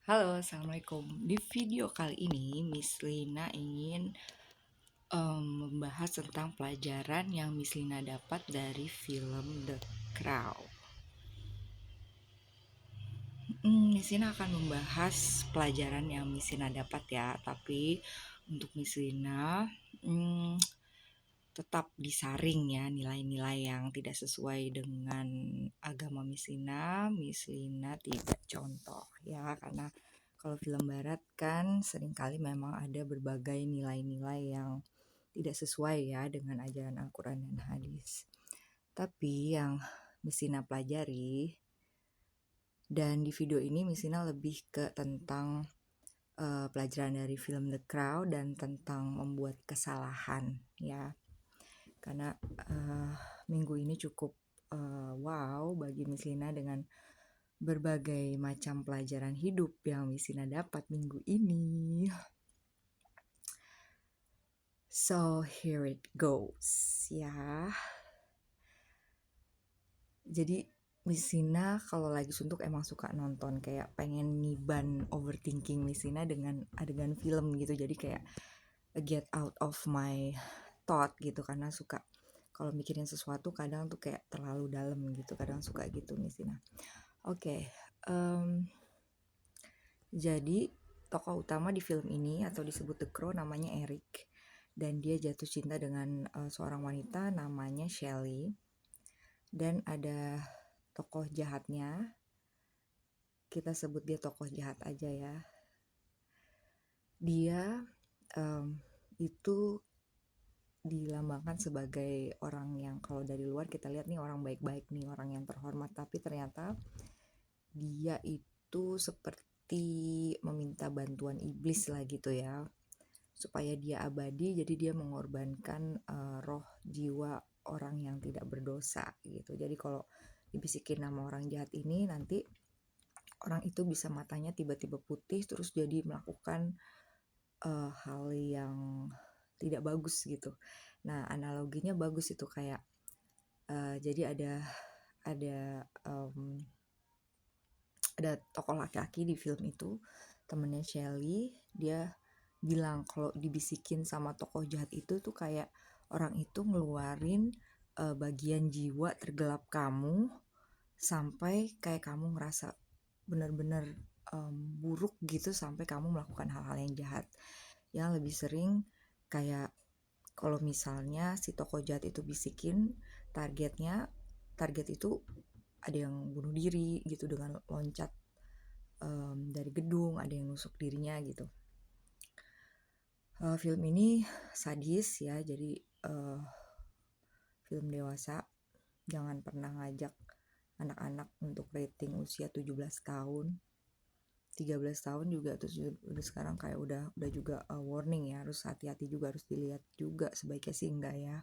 Halo, Assalamualaikum. Di video kali ini, Miss Lina ingin membahas tentang pelajaran yang Miss Lina dapat dari film The Crow. Miss Lina akan membahas pelajaran yang Miss Lina dapat ya, tapi untuk Miss Lina tetap disaring ya nilai-nilai yang tidak sesuai dengan agama Miss Lina tidak contoh ya, karena kalau film barat kan seringkali memang ada berbagai nilai-nilai yang tidak sesuai ya dengan ajaran Al-Quran dan hadis. Tapi yang Miss Lina pelajari dan di video ini Miss Lina lebih ke tentang pelajaran dari film The Crow dan tentang membuat kesalahan ya. Karena minggu ini cukup wow bagi Miss Lina dengan berbagai macam pelajaran hidup yang Miss Lina dapat minggu ini. So here it goes ya. Jadi Miss Lina kalau lagi suntuk emang suka nonton, kayak pengen niban overthinking Miss Lina dengan adegan film gitu. Jadi kayak get out of my thought gitu, karena suka kalau mikirin sesuatu kadang tuh kayak terlalu dalam gitu, kadang suka gitu Miss Lina. Oke, jadi tokoh utama di film ini atau disebut The Crow namanya Eric, dan dia jatuh cinta dengan seorang wanita namanya Shelley. Dan ada tokoh jahatnya, kita sebut dia tokoh jahat aja ya. Dia itu dilambangkan sebagai orang yang kalau dari luar kita lihat nih orang baik-baik nih, orang yang terhormat, tapi ternyata dia itu seperti meminta bantuan iblis lah gitu ya, supaya dia abadi. Jadi dia mengorbankan roh jiwa orang yang tidak berdosa gitu. Jadi kalau dibisikin nama orang jahat ini, nanti orang itu bisa matanya tiba-tiba putih terus jadi melakukan hal yang tidak bagus gitu. Nah, analoginya bagus itu kayak jadi ada tokoh laki-laki di film itu, temennya Shelley. Dia bilang kalau dibisikin sama tokoh jahat itu tuh kayak orang itu ngeluarin bagian jiwa tergelap kamu sampai kayak kamu ngerasa benar-benar buruk gitu, sampai kamu melakukan hal-hal yang jahat. Yang lebih sering kayak kalau misalnya si tokoh jahat itu bisikin target itu ada yang bunuh diri gitu dengan loncat dari gedung, ada yang nusuk dirinya gitu. Film ini sadis ya, jadi film dewasa. Jangan pernah ngajak anak-anak untuk rating usia 17 tahun. 13 tahun juga, terus udah sekarang kayak udah juga warning ya, harus hati-hati juga, harus dilihat juga. Sebaiknya sih enggak ya,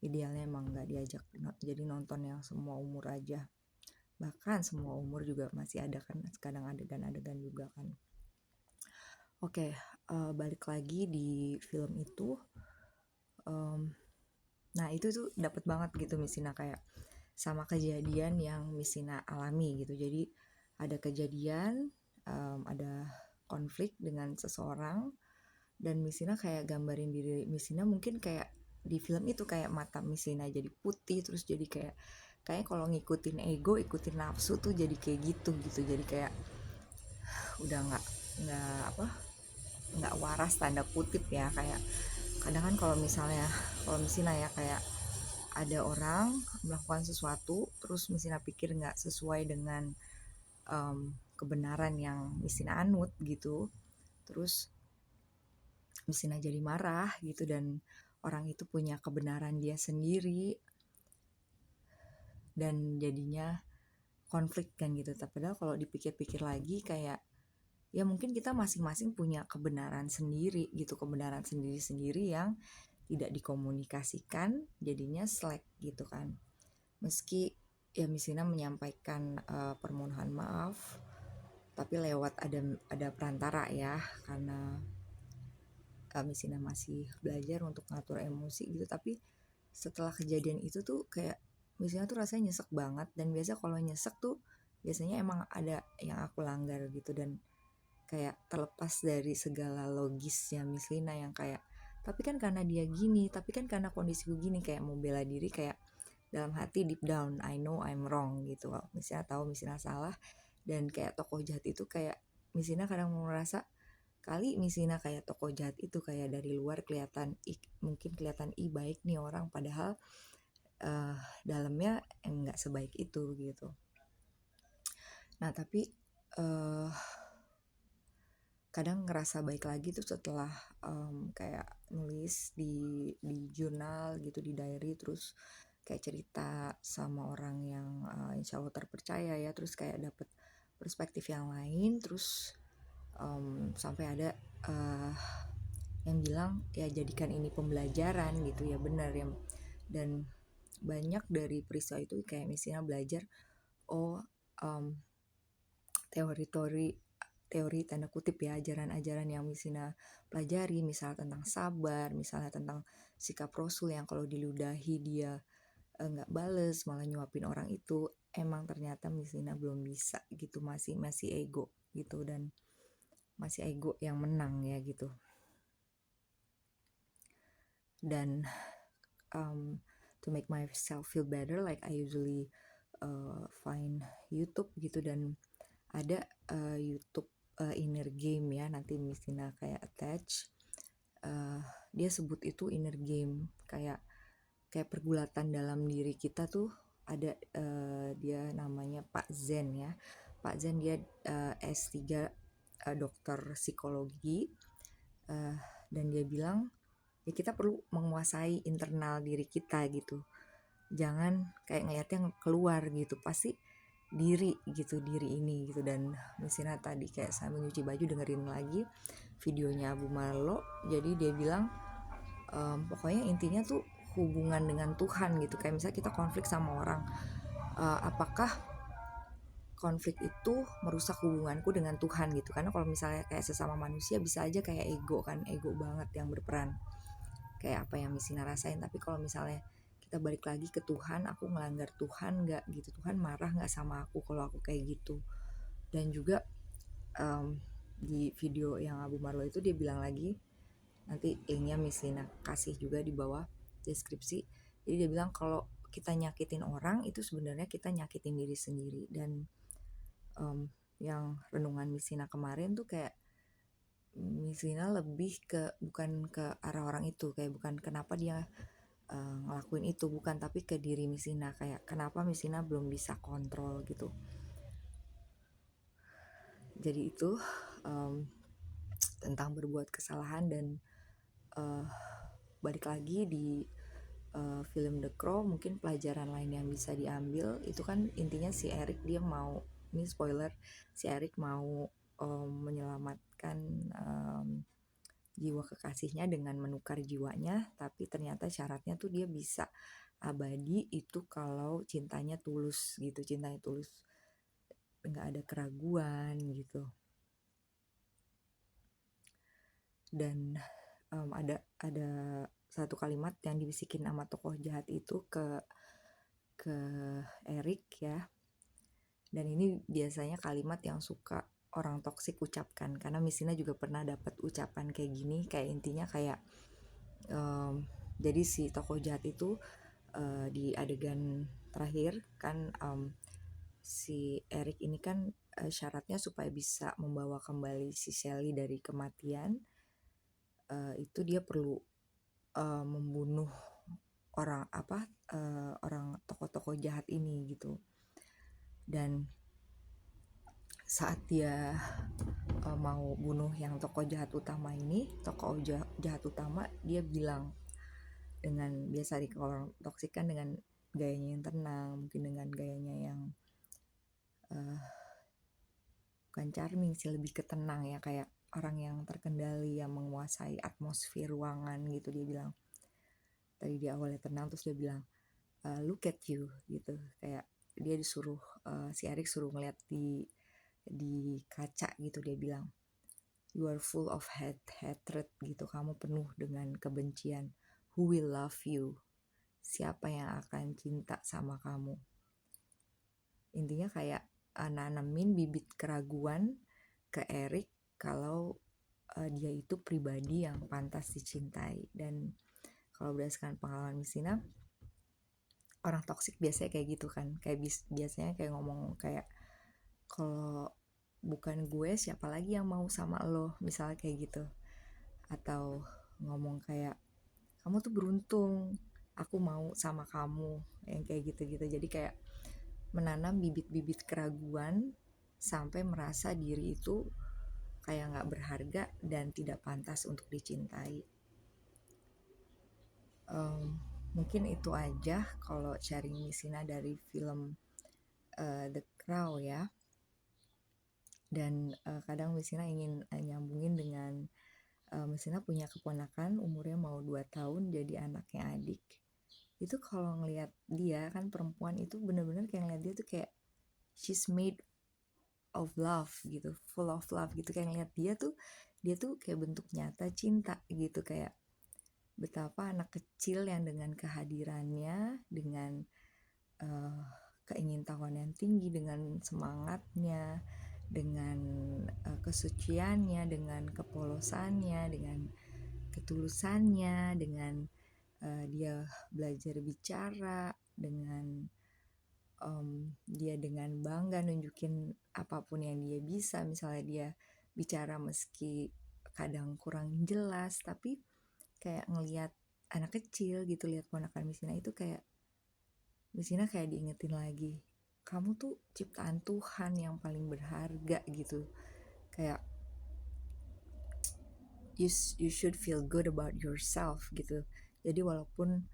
idealnya emang enggak diajak, jadi nonton yang semua umur aja. Bahkan semua umur juga masih ada kan, kadang adegan-adegan juga kan. Oke, balik lagi di film itu. Nah itu tuh dapat banget gitu Miss Lina, kayak sama kejadian yang Miss Lina alami gitu. Jadi ada kejadian, ada konflik dengan seseorang, dan Miss Lina kayak gambarin diri Miss Lina mungkin kayak di film itu, kayak mata Miss Lina jadi putih, terus jadi kayak kalau ngikutin ego, ikutin nafsu tuh jadi kayak gitu. Jadi kayak udah nggak waras tanda kutip ya. Kayak kadang kan kalau misalnya Miss Lina ya, kayak ada orang melakukan sesuatu terus Miss Lina pikir nggak sesuai dengan kebenaran yang Miss Lina anut gitu, terus Miss Lina jadi marah gitu, dan orang itu punya kebenaran dia sendiri dan jadinya konflik kan gitu. Tapi padahal kalau dipikir-pikir lagi kayak ya mungkin kita masing-masing punya kebenaran sendiri gitu, kebenaran sendiri-sendiri yang tidak dikomunikasikan, jadinya slack gitu kan. Meski ya Miss Lina menyampaikan permohonan maaf, tapi lewat ada perantara ya, karena Miss Lina masih belajar untuk ngatur emosi gitu. Tapi setelah kejadian itu tuh kayak Miss Lina tuh rasanya nyesek banget, dan biasa kalau nyesek tuh biasanya emang ada yang aku langgar gitu. Dan kayak terlepas dari segala logisnya Miss Lina yang kayak tapi kan karena dia gini, tapi kan karena kondisiku gini, kayak mau bela diri, kayak dalam hati deep down I know I'm wrong gitu. Misalnya tahu misalnya salah, dan kayak tokoh jahat itu kayak misalnya kadang mau merasa kali misalnya kayak tokoh jahat itu kayak dari luar kelihatan mungkin kelihatan baik nih orang, padahal dalamnya enggak sebaik itu gitu. Nah tapi kadang ngerasa baik lagi tuh setelah kayak nulis di jurnal gitu, di diary, terus kayak cerita sama orang yang insya Allah terpercaya ya, terus kayak dapet perspektif yang lain, terus sampai ada yang bilang ya jadikan ini pembelajaran gitu ya, benar ya. Dan banyak dari peristiwa itu kayak misalnya belajar teori tanda kutip ya, ajaran-ajaran yang misalnya pelajari, misalnya tentang sabar, misalnya tentang sikap Rasul yang kalau diludahi dia nggak bales malah nyuapin orang itu, emang ternyata misalnya belum bisa gitu, masih ego gitu, dan masih ego yang menang ya gitu. Dan to make myself feel better, like I usually find YouTube gitu, dan ada YouTube inner game ya, nanti misalnya kayak attach, dia sebut itu inner game, kayak pergulatan dalam diri kita tuh ada. Dia namanya Pak Zen ya, Pak Zen, dia S3 dokter psikologi, dan dia bilang ya kita perlu menguasai internal diri kita gitu, jangan kayak ngeliatnya keluar gitu, pasti diri gitu, diri ini gitu. Dan misalnya tadi kayak saya menyuci baju dengerin lagi videonya Abu Marlo, jadi dia bilang pokoknya intinya tuh hubungan dengan Tuhan gitu. Kayak misalnya kita konflik sama orang, apakah konflik itu merusak hubunganku dengan Tuhan gitu. Karena kalau misalnya kayak sesama manusia bisa aja kayak ego kan, ego banget yang berperan kayak apa yang Misina rasain. Tapi kalau misalnya kita balik lagi ke Tuhan, aku melanggar Tuhan nggak gitu, Tuhan marah nggak sama aku kalau aku kayak gitu. Dan juga di video yang Abu Marlo itu dia bilang lagi, nanti linknya Misina kasih juga di bawah deskripsi. Jadi dia bilang kalau kita nyakitin orang itu sebenarnya kita nyakitin diri sendiri. Dan yang renungan Misina kemarin tuh kayak Misina lebih ke bukan ke arah orang itu, kayak bukan kenapa dia ngelakuin itu, bukan, tapi ke diri Misina, kayak kenapa Misina belum bisa kontrol gitu. Jadi itu tentang berbuat kesalahan. Dan balik lagi di film The Crow, mungkin pelajaran lain yang bisa diambil itu kan intinya si Eric dia mau, ini spoiler, si Eric mau menyelamatkan jiwa kekasihnya dengan menukar jiwanya, tapi ternyata syaratnya tuh dia bisa abadi itu kalau cintanya tulus gitu, cintanya tulus, nggak ada keraguan gitu. Dan ada satu kalimat yang dibisikin sama tokoh jahat itu ke Eric ya, dan ini biasanya kalimat yang suka orang toksik ucapkan, karena Misina juga pernah dapat ucapan kayak gini, kayak intinya kayak jadi si tokoh jahat itu di adegan terakhir kan, si Eric ini kan syaratnya supaya bisa membawa kembali si Sally dari kematian, itu dia perlu membunuh orang orang tokoh-tokoh jahat ini gitu. Dan saat dia mau bunuh yang tokoh jahat utama ini, tokoh jahat utama, dia bilang dengan biasa di orang toksik kan dengan gayanya yang tenang, mungkin dengan gayanya yang bukan charming sih, lebih ke tenang ya, kayak orang yang terkendali, yang menguasai atmosfer ruangan gitu. Dia bilang tadi di awalnya tenang, terus dia bilang look at you gitu, kayak dia disuruh si Eric suruh ngeliat di kaca gitu. Dia bilang you are full of hatred gitu, kamu penuh dengan kebencian. Who will love you? Siapa yang akan cinta sama kamu? Intinya kayak nanemin bibit keraguan ke Eric kalau dia itu pribadi yang pantas dicintai. Dan kalau berdasarkan pengalaman Misina, orang toksik biasanya kayak gitu kan, kayak biasanya kayak ngomong kayak, kalau bukan gue siapa lagi yang mau sama lo, misalnya kayak gitu. Atau ngomong kayak, kamu tuh beruntung, aku mau sama kamu, yang kayak gitu-gitu. Jadi kayak menanam bibit-bibit keraguan sampai merasa diri itu kayak gak berharga dan tidak pantas untuk dicintai. Mungkin itu aja kalau sharing Misina dari film The Crow ya. Dan kadang Misina ingin nyambungin dengan Misina punya keponakan umurnya mau 2 tahun, jadi anaknya adik. Itu kalau ngelihat dia kan, perempuan itu bener-bener kayak ngelihat dia tuh kayak she's made of love gitu, full of love gitu. Kayak ngelihat dia tuh kayak bentuk nyata cinta gitu. Kayak betapa anak kecil yang dengan kehadirannya, dengan keingintahuan yang tinggi, dengan semangatnya, dengan kesuciannya, dengan kepolosannya, dengan ketulusannya, dengan dia belajar bicara, dengan dia dengan bangga nunjukin apapun yang dia bisa. Misalnya dia bicara meski kadang kurang jelas, tapi kayak ngelihat anak kecil gitu, lihat ponakan Misina itu kayak Misina kayak diingetin lagi, kamu tuh ciptaan Tuhan yang paling berharga gitu. Kayak you should feel good about yourself gitu. Jadi walaupun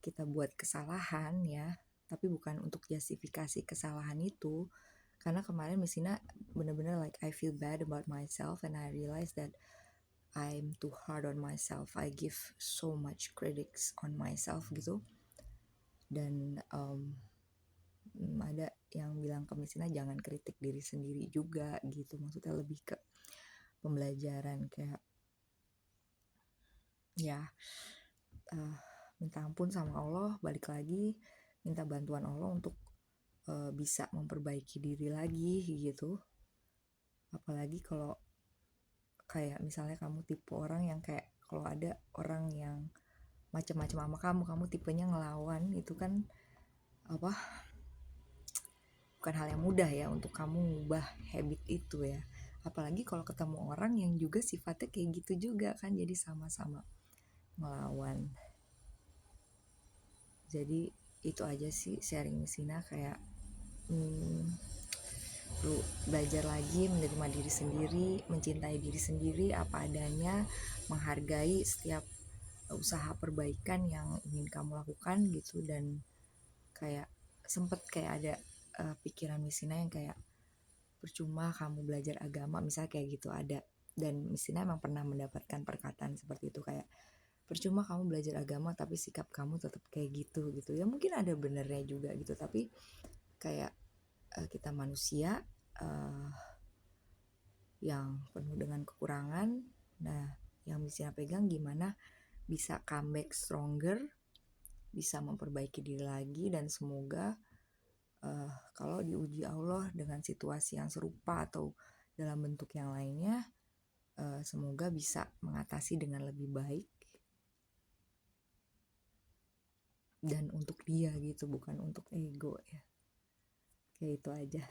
kita buat kesalahan ya, tapi bukan untuk justifikasi kesalahan itu. Karena kemarin Misina bener-bener like I feel bad about myself and I realize that I'm too hard on myself. I give so much critics on myself gitu. Dan ada yang bilang ke Misina jangan kritik diri sendiri juga gitu. Maksudnya lebih ke pembelajaran, kayak ya minta ampun sama Allah, balik lagi minta bantuan Allah untuk bisa memperbaiki diri lagi gitu. Apalagi kalau kayak misalnya kamu tipe orang yang kayak, kalau ada orang yang macam-macam sama kamu tipenya ngelawan, itu kan bukan hal yang mudah ya untuk kamu ngubah habit itu ya. Apalagi kalau ketemu orang yang juga sifatnya kayak gitu juga kan, jadi sama-sama ngelawan. Jadi itu aja sih sharing Misina, kayak perlu belajar lagi menerima diri sendiri, mencintai diri sendiri apa adanya, menghargai setiap usaha perbaikan yang ingin kamu lakukan gitu. Dan kayak sempet kayak ada pikiran Misina yang kayak, percuma kamu belajar agama misalnya kayak gitu, ada. Dan Misina emang pernah mendapatkan perkataan seperti itu, kayak percuma kamu belajar agama tapi sikap kamu tetap kayak gitu ya. Mungkin ada benernya juga gitu, tapi kayak kita manusia yang penuh dengan kekurangan. Nah, yang Misina pegang gimana bisa comeback stronger, bisa memperbaiki diri lagi. Dan semoga kalau diuji Allah dengan situasi yang serupa atau dalam bentuk yang lainnya, semoga bisa mengatasi dengan lebih baik. Dan untuk dia gitu, bukan untuk ego ya. Kayak itu aja.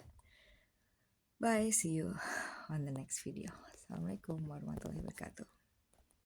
Bye, see you on the next video. Assalamualaikum warahmatullahi wabarakatuh.